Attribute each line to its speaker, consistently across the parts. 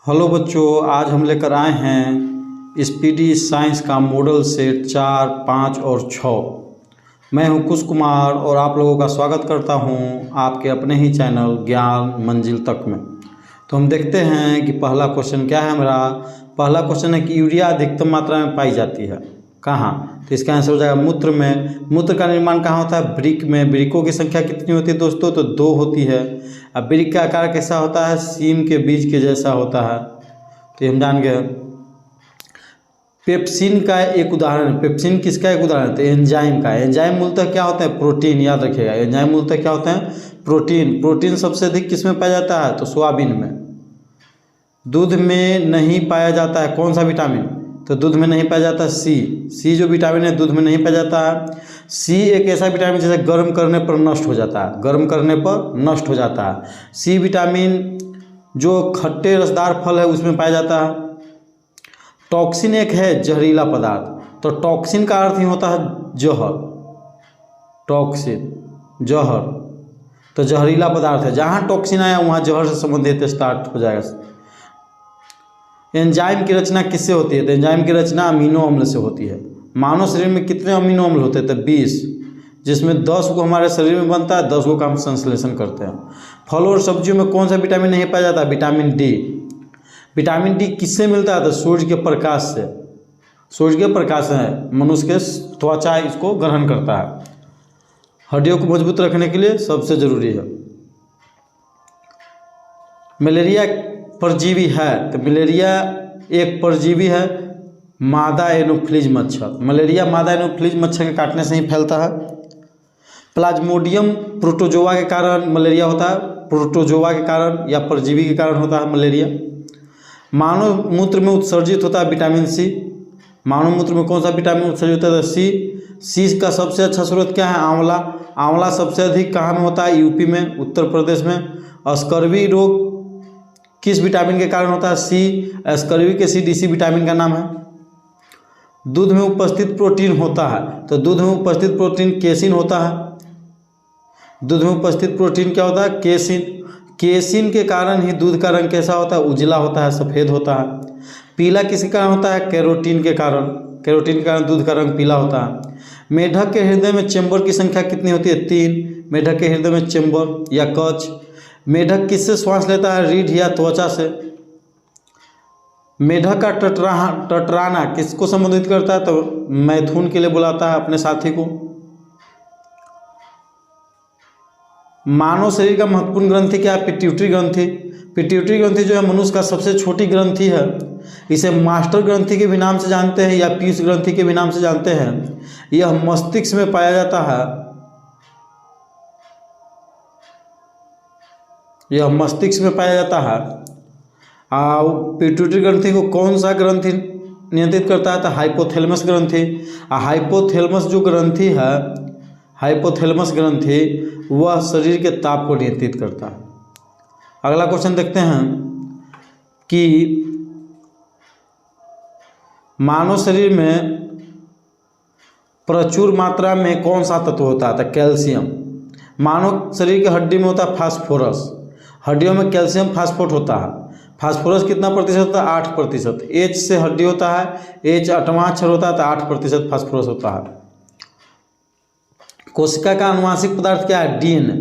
Speaker 1: Hello बच्चों, आज हम लेकर आए हैं स्पीडी साइंस का मॉडल सेट 4, 5 और 6। मैं हूं कुश कुमार और आप लोगों का स्वागत करता हूं आपके अपने ही चैनल ज्ञान मंजिल तक में। तो हम देखते हैं कि पहला क्वेश्चन क्या है। मेरा पहला क्वेश्चन है कि यूरिया अधिकतम मात्रा में पाई जाती है कहाँ? तो इसका आंसर हो जाएगा मूत्र में। मूत्र का निर्माण कहाँ होता है? वृक्क में। वृक्कों की संख्या कितनी होती है दोस्तों? तो 2 होती है। अब वृक्क का आकार कैसा होता है? सीम के बीज के जैसा होता है। तो ये हम जान गए। पेप्सिन का एक उदाहरण, पेप्सिन किसका एक उदाहरण? तो एंजाइम का। एंजाइम मूलतः क्या होता है? प्रोटीन। याद रखिएगा, एंजाइम मूलतः क्या होते हैं? प्रोटीन। प्रोटीन सबसे अधिक किस में पाया जाता है? तो सोयाबीन में। दूध में नहीं पाया जाता है कौन सा विटामिन? तो दूध में नहीं पाया जाता सी जो विटामिन है दूध में नहीं पाया जाता है। सी एक ऐसा विटामिन जैसे गर्म करने पर नष्ट हो जाता है, गर्म करने पर नष्ट हो जाता है। सी विटामिन जो खट्टे रसदार फल है उसमें पाया जाता है। टॉक्सिन एक है जहरीला पदार्थ। तो टॉक्सिन का अर्थ ही होता है जहर। टॉक्सिन जहर, तो जहरीला पदार्थ है। जहाँ टॉक्सिन आया वहाँ जहर से संबंधित स्टार्ट हो जाएगा। एंजाइम की रचना किससे होती है? तो एंजाइम की रचना अमीनो अम्ल से होती है। मानव शरीर में कितने अमीनो अम्ल होते हैं? तो 20, जिसमें 10 को हमारे शरीर में बनता है, 10 को हम संश्लेषण करते हैं। फल और सब्जियों में कौन सा विटामिन नहीं पाया जाता? Vitamin D. विटामिन डी किससे मिलता है? तो सूर्य के प्रकाश से। सूर्य के प्रकाश है मनुष्य के त्वचा इसको ग्रहण करता है। हड्डियों को मजबूत रखने के लिए सबसे जरूरी है। मलेरिया परजीवी है। तो मलेरिया एक परजीवी है, मादा एनोफ्िलीज मच्छर। मलेरिया मादा एनोफ्िलीज मच्छर के काटने से ही फैलता है। प्लाज्मोडियम प्रोटोजोआ के कारण मलेरिया होता है। प्रोटोजोआ के कारण या परजीवी के कारण होता है मलेरिया। मानव मूत्र में उत्सर्जित होता है विटामिन सी। मानव मूत्र में कौन सा विटामिन उत्सर्जित होता है? सी का सबसे अच्छा स्रोत क्या है? आंवला। आंवला सबसे अधिक कहाँ में होता है? यूपी में, उत्तर प्रदेश में। स्कर्वी रोग किस विटामिन के कारण होता है? सी। स्कर्वी के सीड इसी विटामिन का नाम है। दूध में उपस्थित प्रोटीन होता है। तो दूध में उपस्थित प्रोटीन केसिन होता है। दूध में उपस्थित प्रोटीन क्या होता है? केसिन। केसिन के कारण ही दूध का रंग कैसा होता है? उजला होता है, सफ़ेद होता है। पीला किसके कारण होता है? कैरोटीन के कारण। कैरोटीन के कारण दूध का रंग पीला होता है। मेढक के हृदय में चेंबर की संख्या कितनी होती है? 3। मेढक के हृदय में चेंबर या कक्ष। मेढक किससे श्वास लेता है? रीढ़ या त्वचा से। मेढक का टटराना किसको संबोधित करता है? तो मैथुन के लिए बुलाता है अपने साथी को। मानव शरीर का महत्वपूर्ण ग्रंथि क्या है? पिट्यूटरी ग्रंथि। पिट्यूटरी ग्रंथि जो है मनुष्य का सबसे छोटी ग्रंथि है। इसे मास्टर ग्रंथि के भी नाम से जानते हैं या पीयूष ग्रंथि के भी नाम से जानते हैं। यह मस्तिष्क में पाया जाता है। यह मस्तिष्क में पाया जाता है। पिट्यूटरी ग्रंथि को कौन सा ग्रंथि नियंत्रित करता है? तो हाइपोथैलेमस ग्रंथि। हाइपोथैलेमस जो ग्रंथि है, हाइपोथैलेमस ग्रंथि वह शरीर के ताप को नियंत्रित करता है। अगला क्वेश्चन देखते हैं कि मानव शरीर में प्रचुर मात्रा में कौन सा तत्व होता है? तो कैल्शियम। मानव शरीर की हड्डी में होता है फास्फोरस। हड्डियों में कैल्शियम फास्फोट होता है। फास्फोरस कितना प्रतिशत होता है? 8%। एच से हड्डी होता है, एच 8वां अक्षर होता है तो 8% फास्फोरस होता है। कोशिका का अनुवांशिक पदार्थ क्या है? डीएनए।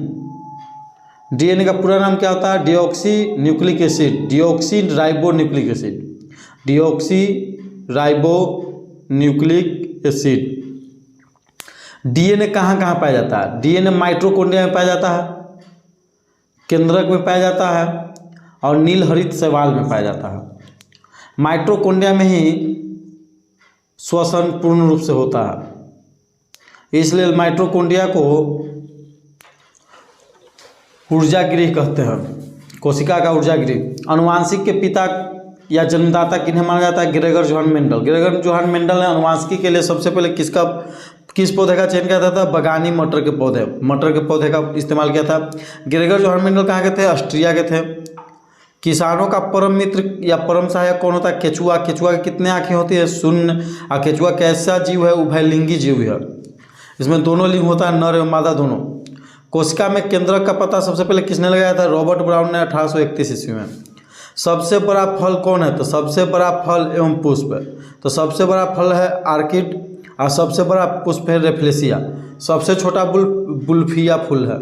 Speaker 1: डीएनए का पूरा नाम क्या होता है? Deoxy nucleic acid. Deoxy ribo nucleic acid. Deoxy ribo nucleic acid. DNA कहाँ कहाँ पाया जाता है? डीएनए माइटोकॉन्ड्रिया में पाया जाता है, केंद्रक में पाया जाता है और नील हरित शैवाल में पाया जाता है। माइटोकॉन्ड्रिया में ही श्वसन पूर्ण रूप से होता है, इसलिए माइटोकॉन्ड्रिया को ऊर्जा गृह कहते हैं, कोशिका का ऊर्जा गृह। अनुवांशिक के पिता या जन्मदाता किन्हें माना जाता है? Gregor Johan Mendel. Gregor Johan Mendel ने अनुवांशिकी के लिए सबसे पहले किस पौधे का चयन किया था? बगानी मटर के पौधे का इस्तेमाल किया था। ग्रेगर जोहान मेंडल कहाँ के थे? ऑस्ट्रिया के थे। किसानों का परम मित्र या परम सहायक कौन होता है? केचुआ। केचुआ की कितने आँखें होती है? 0। और केचुआ कैसा जीव है? उभयलिंगी जीव है। इसमें दोनों लिंग होता है, नर एवं मादा दोनों। कोशिका में केंद्रक का पता सबसे पहले किसने लगाया था? रॉबर्ट ब्राउन ने 1831 ईस्वी में। सबसे बड़ा फल कौन है? तो सबसे बड़ा फल एवं पुष्प है, तो सबसे बड़ा फल है आर्किड और सबसे बड़ा पुष्प है रेफ्लेसिया। सबसे छोटा बुल्फिया फूल है,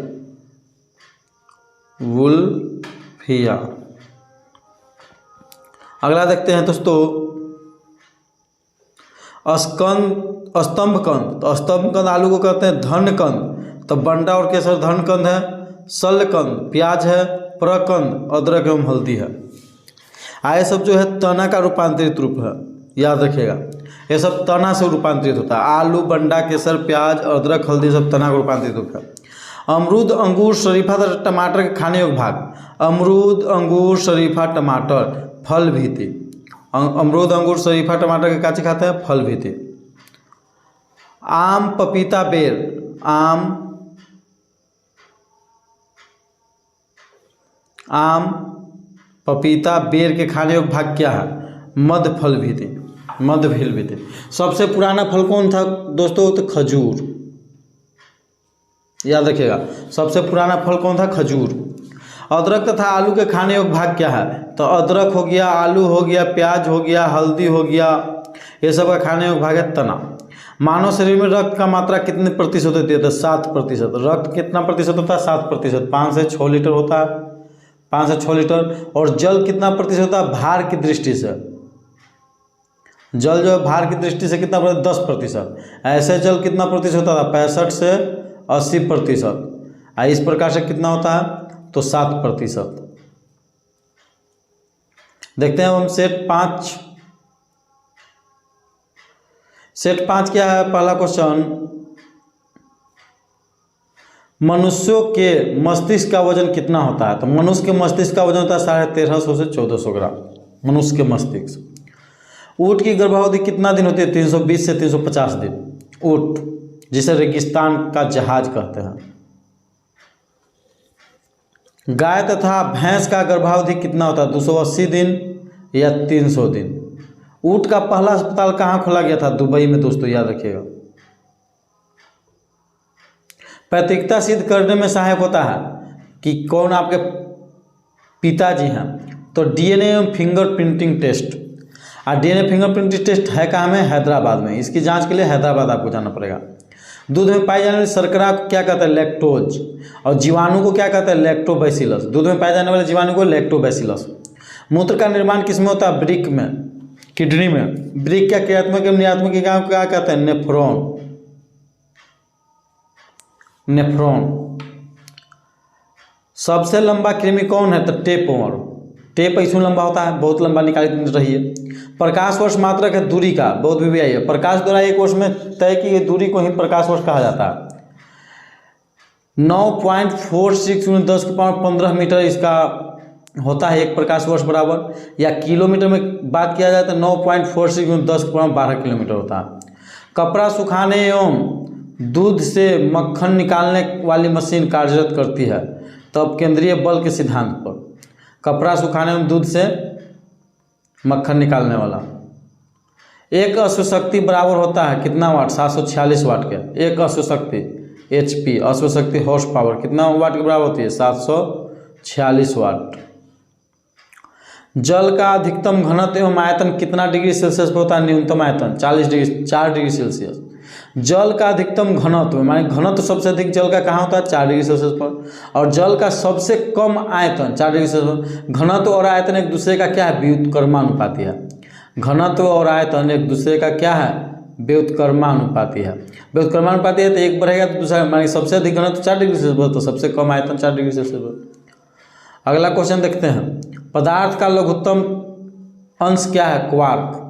Speaker 1: वुल्फिया। अगला देखते हैं दोस्तों, स्तंभ कंद। तो स्तंभ कंद आलू को कहते हैं धन कंद, तो बंडा और केसर धन कंद है। शल्यकंद प्याज है। प्रकंद अदरक एवं हल्दी है। ये सब जो है तना का रूपांतरित रूप है, याद रखिएगा। ये सब तना से रूपांतरित होता है। आलू, बंडा, केसर, प्याज, अदरक, हल्दी सब तना का रूपांतरित रूप है। अमरूद, अंगूर, शरीफा तथा टमाटर के खाने योग्य भाग। अमरूद, अंगूर, शरीफा, टमाटर, फल भी थे। अमरूद, अंगूर, शरीफा, टमाटर के काचे खाते हैं, फल भी थे। आम, पपीता, बेर। आम, पपीता, बेर के खाने योग्य भाग क्या है? मध्य फल भी थे, मध्य फल भी थे। सबसे पुराना फल कौन था दोस्तों? तो खजूर, याद रखिएगा। सबसे पुराना फल कौन था? खजूर। अदरक तथा आलू के खाने योग्य भाग क्या है? तो अदरक हो गया, आलू हो गया, प्याज हो गया, हल्दी हो गया, ये सब का खाने योग्य भाग है तना। मानव शरीर में रक्त का मात्रा कितने प्रतिशत होती है? तो 7%। रक्त कितना प्रतिशत होता है? 7%। 5 से 6 लीटर होता है, 5 से 6 लीटर। और जल कितना प्रतिशत होता है भार की दृष्टि से? जल जो है भार की दृष्टि से कितना प्रतिशत? 10%। ऐसे जल कितना प्रतिशत होता है? 65 से 80%। इस प्रकार से कितना होता है? तो 7%। देखते हैं हम सेट 5। सेट 5 क्या है? पहला क्वेश्चन, मनुष्यों के मस्तिष्क का वजन कितना होता है? तो मनुष्य के मस्तिष्क का वजन होता है 1350 से 1400 ग्राम, मनुष्य के मस्तिष्क। ऊँट की गर्भावधि कितना दिन होती है? 320 से 350 दिन। ऊँट, जिसे रेगिस्तान का जहाज कहते हैं। गाय तथा भैंस का गर्भावधि कितना होता है? 280 दिन या 300 दिन। ऊँट का पहला अस्पताल कहाँ खोला गया था? दुबई में दोस्तों, याद रखिएगा। पैतृकता सिद्ध करने में सहायक होता है कि कौन आपके पिताजी हैं? तो डीएनए एवं फिंगरप्रिंटिंग टेस्ट। और डीएनए फिंगरप्रिंटिंग टेस्ट है कहाँ में? हैदराबाद में। इसकी जांच के लिए हैदराबाद आपको जाना पड़ेगा। दूध में पाई जाने वाली शर्करा को क्या कहते हैं? लैक्टोज। और जीवाणु को क्या कहते हैं? लैक्टोबैसिलस। दूध में पाए जाने वाले जीवाणु को लैक्टोबैसिलस। मूत्र का निर्माण किसमें होता है? वृक्क में, किडनी में। वृक्क क्या क्रियात्मक एवं नियात्मक इकाई को क्या कहते हैं? नेफ्रॉन। नेफ्रॉन। सबसे लंबा कृमि कौन है? तो टेपवर्म। टेप ऐसे लंबा होता है, बहुत लंबा निकाल रही है। प्रकाश वर्ष मात्रक है दूरी का, बहुत भी आई है। प्रकाश द्वारा एक वर्ष में तय की गई दूरी को ही प्रकाश वर्ष कहा जाता है। 9.46 × 10⁻15 मीटर इसका होता है एक प्रकाश वर्ष बराबर। या किलोमीटर में बात किया जाए तो 9.46 × 10⁻12 किलोमीटर होता है। कपड़ा सुखाने एवं दूध से मक्खन निकालने वाली मशीन कार्यरत करती है तब केंद्रीय बल के सिद्धांत पर। कपड़ा सुखाने एवं दूध से मक्खन निकालने वाला। एक अश्वशक्ति बराबर होता है कितना वाट? 746 वाट के। एक अश्वशक्ति HP, अश्वशक्ति हॉर्स पावर कितना वाट के बराबर होती है? 746 वाट। जल का अधिकतम घनत्व एवं आयतन कितना डिग्री सेल्सियस पर होता है? न्यूनतम आयतन 4 डिग्री सेल्सियस। जल का अधिकतम घनत्व माने घनत्व सबसे अधिक जल का कहाँ होता है? 4 डिग्री सेल्सियस पर। और जल का सबसे कम आयतन 4 डिग्री सेल्सियस। घनत्व और आयतन एक दूसरे का क्या है? व्युत्क्रमानुपाती है। घनत्व और आयतन एक दूसरे का क्या है? व्युत्क्रमानुपाती है। व्युत्क्रमानुपाती है तो एक बढ़ेगा तो दूसरा, माने सबसे अधिक घनत्व 4 डिग्री सेल्सियस पर तो सबसे कम आयतन 4 डिग्री सेल्सियस पर। अगला क्वेश्चन देखते हैं। पदार्थ का लघुत्तम अंश क्या है? क्वार्क।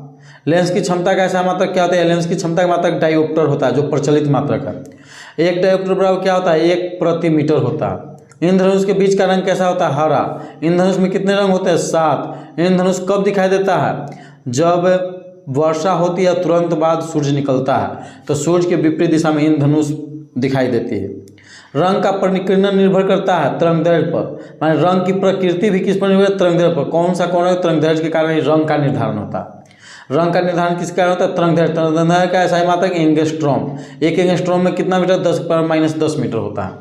Speaker 1: लेंस की क्षमता का ऐसा मात्रक क्या होता है? लेंस की क्षमता का मात्रक डायोप्टर होता है, जो प्रचलित मात्रक है। एक डायोप्टर बराबर क्या होता है? 1 प्रति मीटर होता है। इंद्रधनुष के बीच का रंग कैसा होता है? हरा। इंद्रधनुष में कितने रंग होते हैं? 7। इंद्रधनुष कब दिखाई देता है? जब वर्षा होती है तुरंत बाद सूर्य निकलता है, तो सूर्य के विपरीत दिशा में इंद्रधनुष दिखाई देती है। रंग का परिकीर्णन निर्भर करता है तरंगदैर्घ्य पर, माने रंग की प्रकृति भी किस पर निर्भर है? तरंगदैर्घ्य पर। कौन सा कोण है? तरंगदैर्घ्य के कारण ही रंग का निर्धारण होता है। रंग का निर्धारण किस कारण होता है? तरंगदैर्घ्य। तरंगदैर्घ्य का ऐसा ही मात्रक एंगस्ट्रॉम। एक एंगस्ट्रॉम में कितना मीटर? 10⁻−10 मीटर होता है।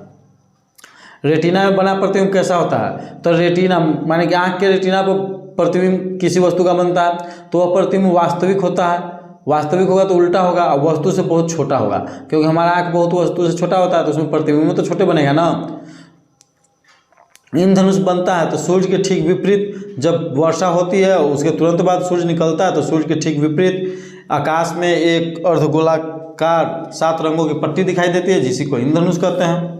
Speaker 1: रेटिना में बना प्रतिबिंब कैसा होता है? तो रेटिना माने कि आँख के रेटिना पर प्रतिबिंब किसी वस्तु का बनता है तो वह प्रतिबिंब वास्तविक होता है, वास्तविक होगा तो उल्टा होगा, वस्तु से बहुत छोटा होगा, क्योंकि हमारा आँख बहुत वस्तु से छोटा होता है तो उसमें प्रतिबिंब तो छोटे बनेगा ना। इंद्रधनुष बनता है तो सूर्य के ठीक विपरीत, जब वर्षा होती है उसके तुरंत बाद सूर्य निकलता है तो सूर्य के ठीक विपरीत आकाश में एक अर्धगोलाकार 7 रंगों की पट्टी दिखाई देती है, जिसी को इंद्रधनुष कहते हैं।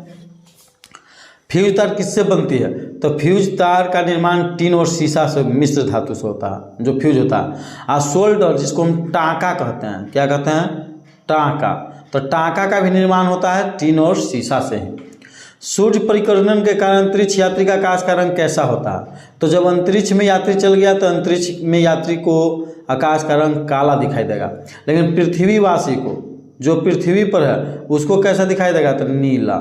Speaker 1: फ्यूज तार किससे बनती है? तो फ्यूज तार का निर्माण टीन और सीसा से मिश्र धातु से होता है, जो फ्यूज होता है। और सोल्डर, जिसको हम टाँका कहते हैं, क्या कहते हैं? टाँका। तो टाँका का भी निर्माण होता है टीन और सीसा से ही। सूर्य परिकर्णन के कारण अंतरिक्ष यात्री का आकाश का रंग कैसा होता है? तो जब अंतरिक्ष में यात्री चल गया तो अंतरिक्ष में यात्री को आकाश का रंग काला दिखाई देगा, लेकिन पृथ्वीवासी को, जो पृथ्वी पर है, उसको कैसा दिखाई देगा? तो नीला।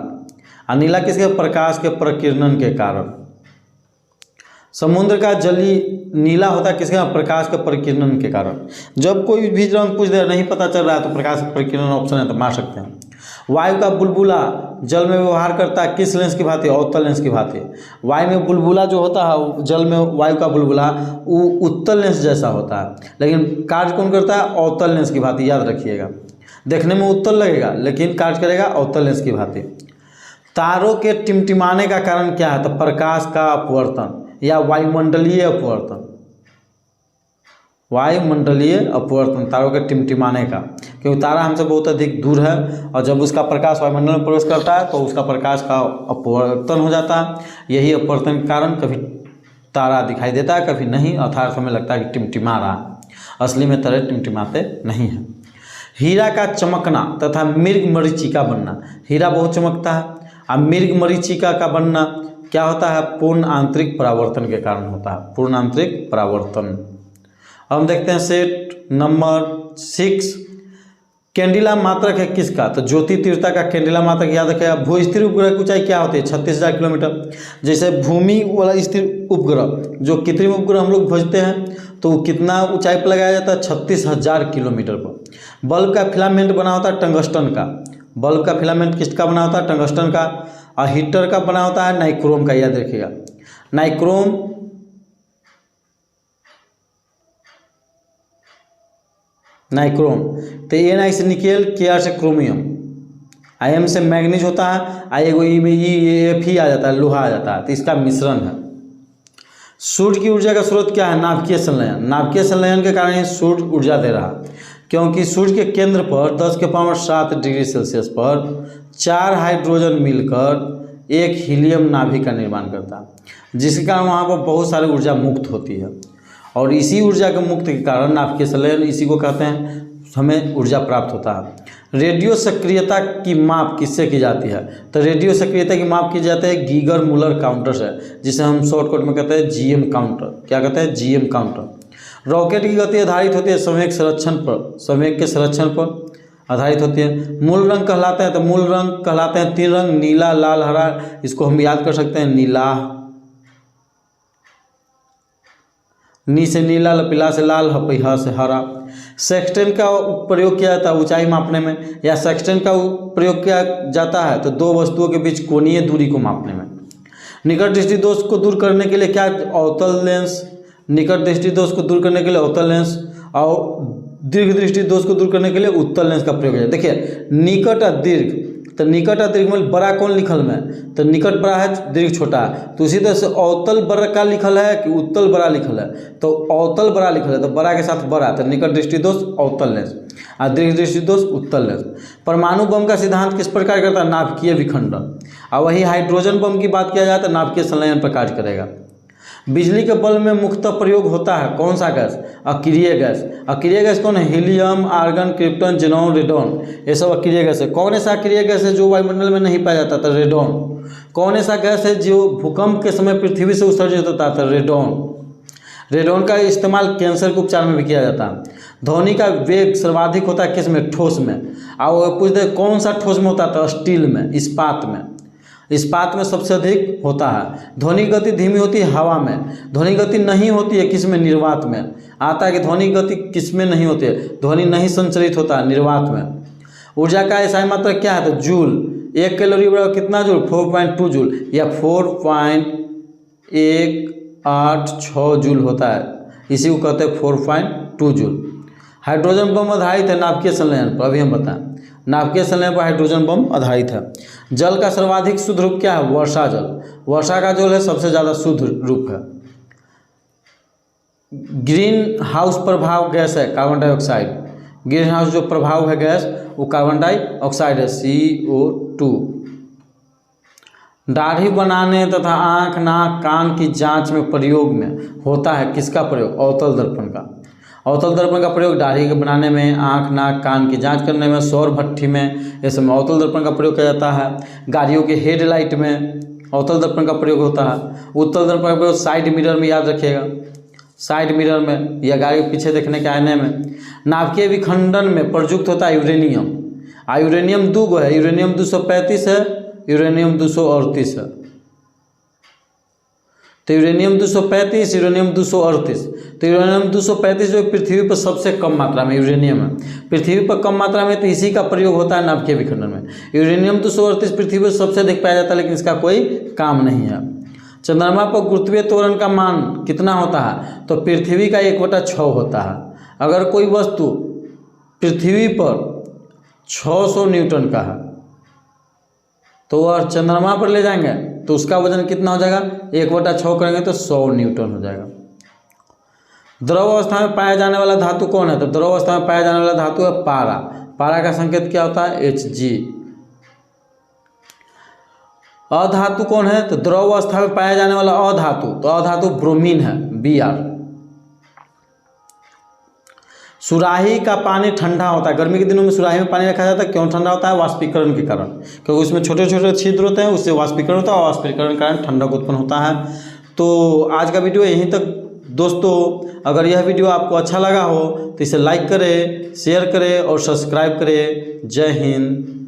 Speaker 1: और नीला किसके? प्रकाश के प्रकीर्णन के कारण। समुद्र का जली नीला होता है किसके? प्रकाश के प्रकीर्णन के कारण। जब कोई भी रंग पूछ दे नहीं पता चल रहा है तो प्रकाश के प्रकीर्णन ऑप्शन है तो मार सकते हैं। वायु का बुलबुला जल में व्यवहार करता है किस लेंस की भांति? अवतल लेंस की भांति। वायु में बुलबुला जो होता है, जल में वायु का बुलबुला, वो उत्तल लेंस जैसा होता है, लेकिन कार्य कौन करता है? अवतल लेंस की भांति। याद रखिएगा, देखने में उत्तल लगेगा लेकिन कार्य करेगा अवतल लेंस की भांति। तारों के टिमटिमाने का कारण क्या है? तो प्रकाश का अपवर्तन या वायुमंडलीय अपवर्तन। वायुमंडलीय अपवर्तन, तारों के टिमटिमाने का, क्योंकि तारा हमसे बहुत अधिक दूर है और जब उसका प्रकाश वायुमंडल में प्रवेश करता है तो उसका प्रकाश का अपवर्तन हो जाता है। यही अपवर्तन के कारण कभी तारा दिखाई देता है, कभी नहीं, अर्थात हमें लगता है कि टिमटिमा रहा, असली में तारे टिमटिमाते नहीं हैं। हीरा का चमकना तथा मृग मरीचिका बनना। हीरा बहुत चमकता है और मृग मरीचिका का बनना क्या होता है? पूर्ण आंतरिक परावर्तन के कारण होता है, पूर्ण आंतरिक परावर्तन। हम देखते हैं सेट नंबर 6, कैंडिला मात्रक है किसका? तो ज्योति तीव्रता का कैंडिला मात्रक याद रखेगा। भू-स्थिर उपग्रह की ऊंचाई क्या होती है? 36,000 किलोमीटर। जैसे भूमि वाला स्थिर उपग्रह, जो कृत्रिम उपग्रह हम लोग भेजते हैं, तो वो कितना ऊंचाई पर लगाया जाता है? 36,000 किलोमीटर पर। बल्ब का फिलामेंट बना होता है टंगस्टन का। बल्ब का फिलामेंट किसका बना होता है? टंगस्टन का। और हीटर का बना होता है नाइक्रोम का, याद रखिएगा। नाइक्रोम तो Na से निकेल, Kr से क्रोमियम, Am से मैग्नीज होता है, आई में Ef ही आ जाता है, लोहा आ जाता है, तो इसका मिश्रण है। सूर्य की ऊर्जा का स्रोत क्या है? नाभिकीय संलयन। नाभिकीय संलयन के कारण ही सूर्य ऊर्जा दे रहा है, क्योंकि सूर्य के केंद्र पर 10⁻7 डिग्री सेल्सियस पर 4 हाइड्रोजन मिलकर एक हीलियम नाभि का निर्माण करता है, जिसके कारण वहाँ पर बहुत सारी ऊर्जा मुक्त होती है। और इसी ऊर्जा के मुक्त के कारण नाभिकीय संलयन, इसी को कहते हैं, हमें ऊर्जा प्राप्त होता है। रेडियो सक्रियता की माप किससे की जाती है? तो रेडियो सक्रियता की माप की जाती है गीगर मुलर काउंटर से, जिसे हम शॉर्टकट में कहते हैं GM काउंटर। क्या कहते हैं? GM counter. रॉकेट की गति आधारित होती है संवेग संरक्षण पर, संवेग के संरक्षण पर आधारित होती है। मूल रंग कहलाते हैं, तो मूल रंग कहलाते हैं 3 रंग, नीला, लाल, हरा। इसको हम याद कर सकते हैं, नीला, नी से नीला, लपीला से लाल, हपैहा से हरा। सेक्सटेंट का प्रयोग किया जाता है ऊंचाई मापने में, या सेक्सटेंट का प्रयोग किया जाता है तो 2 वस्तुओं के बीच कोणीय दूरी को मापने में। निकट दृष्टि दोष को दूर करने के लिए क्या? अवतल लेंस। निकट दृष्टि दोष को दूर करने के लिए अवतल लेंस, और दीर्घ दृष्टि दोष को दूर करने के लिए उत्तल लेंस का प्रयोग है। देखिए, निकट और दीर्घ, तो निकट और दीर्घ में बड़ा कौन लिखल में? तो निकट बड़ा है, दीर्घ छोटा है। तो उसी तरह से अवतल बड़ा का लिखल है कि उत्तल बड़ा लिखल है? तो अवतल बड़ा लिखल है, तो बड़ा के साथ बड़ा, तो निकट दृष्टि दोष अवतल लेंस, और दीर्घ दृष्टि दोष उत्तल लेंस। परमाणु बम का सिद्धांत किस प्रकार करता है? नाभिकीय विखंडन। और वही हाइड्रोजन बम की बात किया जाए तो नाभिकीय संलयन पर कार्य करेगा। बिजली के बल्ब में मुख्यतः प्रयोग होता है कौन सा गैस? अक्रिय गैस। अक्रिय गैस कौन है? Helium, argon, krypton, xenon, radon, ये सब अक्रिय गैस है। कौन ऐसा अक्रिय गैस है जो वायुमंडल में नहीं पाया जाता था? रेडॉन। कौन ऐसा गैस है जो भूकंप के समय पृथ्वी से उत्सर्जित होता था? रेडॉन। रेडॉन का इस्तेमाल कैंसर के उपचार में भी किया जाता है। ध्वनि का वेग सर्वाधिक होता है किस में? ठोस में। और पूछ दे कौन सा ठोस में होता था? स्टील में, इस्पात में। इस्पात में सबसे अधिक होता है। ध्वनि गति धीमी होती है हवा में। ध्वनि गति नहीं होती है किस में? निर्वात में। आता है कि ध्वनि गति किस में नहीं होती है? ध्वनि नहीं संचरित होता है, निर्वात में। ऊर्जा का ऐसा मात्रक क्या है? तो जूल। 1 कैलोरी बराबर कितना जूल? 4.2 जूल, या 4.1 4.86 जूल होता है, इसी को कहते हैं 4.2 जूल। हाइड्रोजन बम आधारित है नाभिकीय संलयन पर, अभी हम बताएं नाभिकीय संलयन पर हाइड्रोजन बम आधारित है। जल का सर्वाधिक शुद्ध रूप क्या है? वर्षा जल। वर्षा का जल है सबसे ज़्यादा शुद्ध रूप है। ग्रीन हाउस प्रभाव गैस है कार्बन डाइऑक्साइड। ग्रीन हाउस जो प्रभाव है गैस वो कार्बन डाइऑक्साइड है CO2। दाढ़ी बनाने तथा आँख नाक कान की जांच में प्रयोग में होता है किसका प्रयोग? अवतल दर्पण का। अवतल दर्पण का प्रयोग दाढ़ी के बनाने में, आँख नाक कान की जांच करने में, सौर भट्ठी में, ये सब में अवतल दर्पण का प्रयोग किया जाता है। गाड़ियों के हेडलाइट में अवतल दर्पण का प्रयोग होता है। उत्तल दर्पण का प्रयोग साइड मिरर में, याद रखिएगा, साइड मिरर में या गाड़ी के पीछे देखने के आईने में। नाभिकीय विखंडन में प्रयुक्त होता है यूरेनियम। यूरेनियम 2 गो है, यूरेनियम 235 है, यूरेनियम 238 है। तो यूरेनियम 235, यूरेनियम 238। तो यूरेनियम 235 जो पृथ्वी पर सबसे कम मात्रा में यूरेनियम है, पृथ्वी पर कम मात्रा में, तो इसी का प्रयोग होता है नाभिकीय विखंडन में। यूरेनियम 238 पृथ्वी पर सबसे अधिक पाया जाता है, लेकिन इसका कोई काम नहीं है। चंद्रमा पर गुरुत्वीय त्वरण का मान कितना होता है? तो पृथ्वी का 1/6 होता है। अगर कोई वस्तु पृथ्वी पर 600 न्यूटन का है तो वह चंद्रमा पर ले जाएंगे तो उसका वजन कितना हो जाएगा? 1/6 करेंगे तो 100 न्यूटन हो जाएगा। द्रव अवस्था में पाया जाने वाला धातु कौन है? तो द्रव अवस्था में पाया जाने वाला धातु है पारा। पारा का संकेत क्या होता है? Hg। अधातु कौन है? तो द्रव अवस्था में पाया जाने वाला अधातु, तो अधातु ब्रोमीन है, Br। सुराही का पानी ठंडा होता है। गर्मी के दिनों में सुराही में पानी रखा जाता है, क्यों ठंडा होता है? वाष्पीकरण के कारण, क्योंकि उसमें छोटे छोटे छिद्र होते हैं, उससे वाष्पीकरण होता है और वाष्पीकरण के कारण ठंडक उत्पन्न होता है। तो आज का वीडियो यहीं तक दोस्तों। अगर यह वीडियो आपको अच्छा लगा हो तो इसे लाइक करें, शेयर करें और सब्सक्राइब करें। जय हिंद।